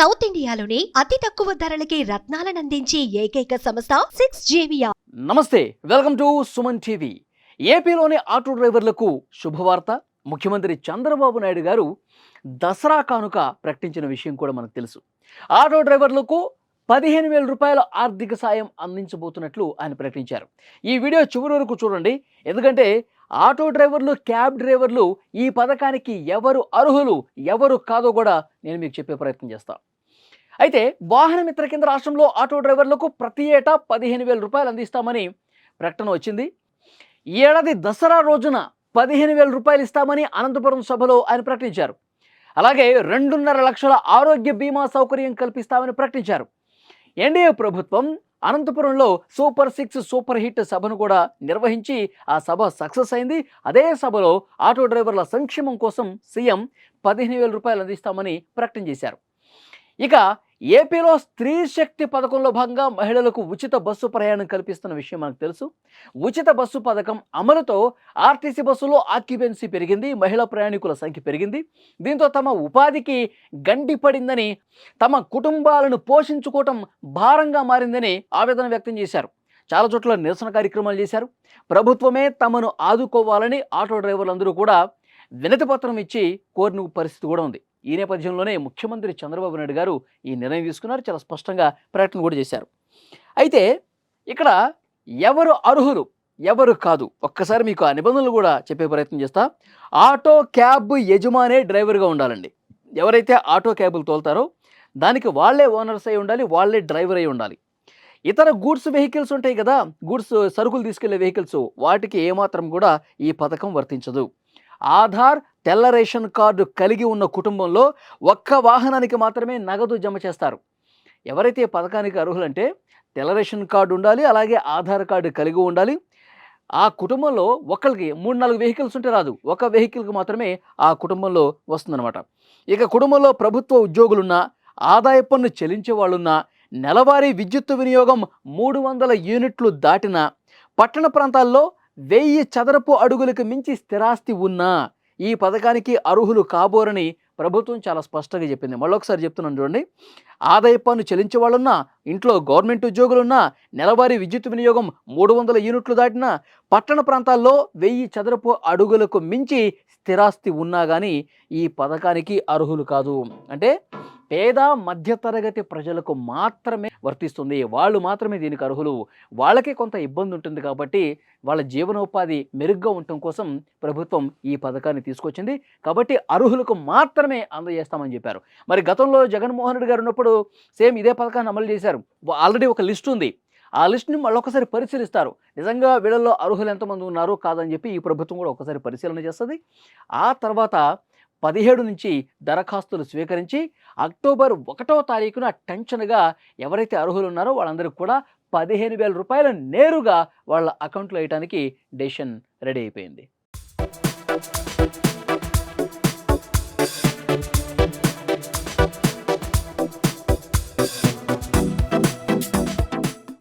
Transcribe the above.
South ఇండియాలోని అతి తక్కువ ధరలకి రత్నాలను అందించే ఏకైక సంస్థ 6JVR. నమస్తే, వెల్కమ్ టు సుమన్ టీవీ. ఏపీలోని ఆటో డ్రైవర్లకు శుభవార్త. ముఖ్యమంత్రి చంద్రబాబు నాయుడు గారు దసరా కానుక ప్రకటించిన విషయం కూడా మనకు తెలుసు. ఆటో డ్రైవర్లకు 15,000 రూపాయల ఆర్థిక సాయం అందించబోతున్నట్లు ఆయన ప్రకటించారు. ఈ వీడియో చివరి వరకు చూడండి, ఎందుకంటే ఆటో డ్రైవర్లు, క్యాబ్ డ్రైవర్లు ఈ పథకానికి ఎవరు అర్హులు, ఎవరు కాదో కూడా నేను మీకు చెప్పే ప్రయత్నం చేస్తాను. అయితే వాహన మిత్ర కింద రాష్ట్రంలో ఆటో డ్రైవర్లకు ప్రతి ఏటా 15,000 రూపాయలు అందిస్తామని ప్రకటన వచ్చింది. ఈ ఏడాది దసరా రోజున 15,000 రూపాయలు ఇస్తామని అనంతపురం సభలో ఆయన ప్రకటించారు. అలాగే 2.5 లక్షల ఆరోగ్య బీమా సౌకర్యం కల్పిస్తామని ప్రకటించారు. ఎన్డీఏ ప్రభుత్వం అనంతపురంలో సూపర్ 6 సూపర్ హిట్ సభను కూడా నిర్వహించి ఆ సభ సక్సెస్ అయింది. అదే సభలో ఆటో డ్రైవర్ల సంక్షేమం కోసం సీఎం 15,000 రూపాయలు అందిస్తామని ప్రకటన చేశారు. ఇక ఏపీలో స్త్రీ శక్తి పథకంలో భాగంగా మహిళలకు ఉచిత బస్సు ప్రయాణం కల్పిస్తున్న విషయం మనకు తెలుసు. ఉచిత బస్సు పథకం అమలుతో ఆర్టీసీ బస్సులో ఆక్యుపెన్సీ పెరిగింది, మహిళా ప్రయాణికుల సంఖ్య పెరిగింది. దీంతో తమ ఉపాధికి గండి పడిందని, తమ కుటుంబాలను పోషించుకోవటం భారంగా మారిందని ఆవేదన వ్యక్తం చేశారు. చాలా చోట్ల నిరసన కార్యక్రమాలు చేశారు. ప్రభుత్వమే తమను ఆదుకోవాలని ఆటో డ్రైవర్లందరూ కూడా వినతి పత్రం ఇచ్చి కోరిన పరిస్థితి కూడా ఉంది. ఈ నేపథ్యంలోనే ముఖ్యమంత్రి చంద్రబాబు నాయుడు గారు ఈ నిర్ణయం తీసుకున్నారు. చాలా స్పష్టంగా ప్రకటన కూడా చేశారు. అయితే ఇక్కడ ఎవరు అర్హులు, ఎవరు కాదు, ఒక్కసారి మీకు ఆ నిబంధనలు కూడా చెప్పే ప్రయత్నం చేస్తా. ఆటో క్యాబ్ యజమానే డ్రైవర్గా ఉండాలండి. ఎవరైతే ఆటో క్యాబులు తోలుతారో దానికి వాళ్ళే ఓనర్స్ అయి ఉండాలి, వాళ్ళే డ్రైవర్ అయి ఉండాలి. ఇతర గూడ్స్ వెహికల్స్ ఉంటాయి కదా, గూడ్స్ సరుకులు తీసుకెళ్లే వెహికల్స్, వాటికి ఏమాత్రం కూడా ఈ పథకం వర్తించదు. ఆధార్, తెల్ల రేషన్ కార్డు కలిగి ఉన్న కుటుంబంలో ఒక్క వాహనానికి మాత్రమే నగదు జమ చేస్తారు. ఎవరైతే పథకానికి అర్హులంటే తెల్ల రేషన్ కార్డు ఉండాలి, అలాగే ఆధార్ కార్డు కలిగి ఉండాలి. ఆ కుటుంబంలో ఒకరికి 3-4 వెహికల్స్ ఉంటే రాదు, ఒక వెహికల్కి మాత్రమే ఆ కుటుంబంలో వస్తుందన్నమాట. ఇక కుటుంబంలో ప్రభుత్వ ఉద్యోగులున్నా, ఆదాయ పన్ను చెల్లించే వాళ్ళున్నా, నెలవారీ విద్యుత్ వినియోగం 300 యూనిట్లు దాటిన, పట్టణ ప్రాంతాల్లో 1000 చదరపు అడుగులకు మించి స్థిరాస్తి ఉన్నా ఈ పథకానికి అర్హులు కాబోరని ప్రభుత్వం చాలా స్పష్టంగా చెప్పింది. మళ్ళొకసారి చెప్తున్నాను చూడండి. ఆదాయ పన్ను చెల్లించే వాళ్ళున్నా, ఇంట్లో గవర్నమెంట్ ఉద్యోగులున్నా, నెలవారీ విద్యుత్ వినియోగం 300 యూనిట్లు దాటినా, పట్టణ ప్రాంతాల్లో 1000 చదరపు అడుగులకు మించి స్థిరాస్తి ఉన్నా కానీ ఈ పథకానికి అర్హులు కాదు. అంటే పేద మధ్యతరగతి ప్రజలకు మాత్రమే వర్తిస్తుంది. వాళ్ళు మాత్రమే దీనికి అర్హులు. వాళ్ళకే కొంత ఇబ్బంది ఉంటుంది కాబట్టి వాళ్ళ జీవనోపాధి మెరుగ్గా ఉండటం కోసం ప్రభుత్వం ఈ పథకాన్ని తీసుకొచ్చింది. కాబట్టి అర్హులకు మాత్రమే అందజేస్తామని చెప్పారు. మరి గతంలో జగన్మోహన్ రెడ్డి గారు ఉన్నప్పుడు సేమ్ ఇదే పథకాన్ని అమలు చేశారు. ఆల్రెడీ ఒక లిస్ట్ ఉంది. ఆ లిస్ట్ని మళ్ళొకసారి పరిశీలిస్తారు. నిజంగా వీళ్ళల్లో అర్హులు ఎంతమంది ఉన్నారు కాదని చెప్పి ఈ ప్రభుత్వం కూడా ఒకసారి పరిశీలన చేస్తుంది. ఆ తర్వాత 17 నుంచి దరఖాస్తులు స్వీకరించి అక్టోబర్ 1వ తారీఖున టెన్షన్గా ఎవరైతే అర్హులు ఉన్నారో వాళ్ళందరికీ కూడా 15,000 రూపాయలు నేరుగా వాళ్ళ అకౌంట్లో వేయడానికి డెసిషన్ రెడీ అయిపోయింది.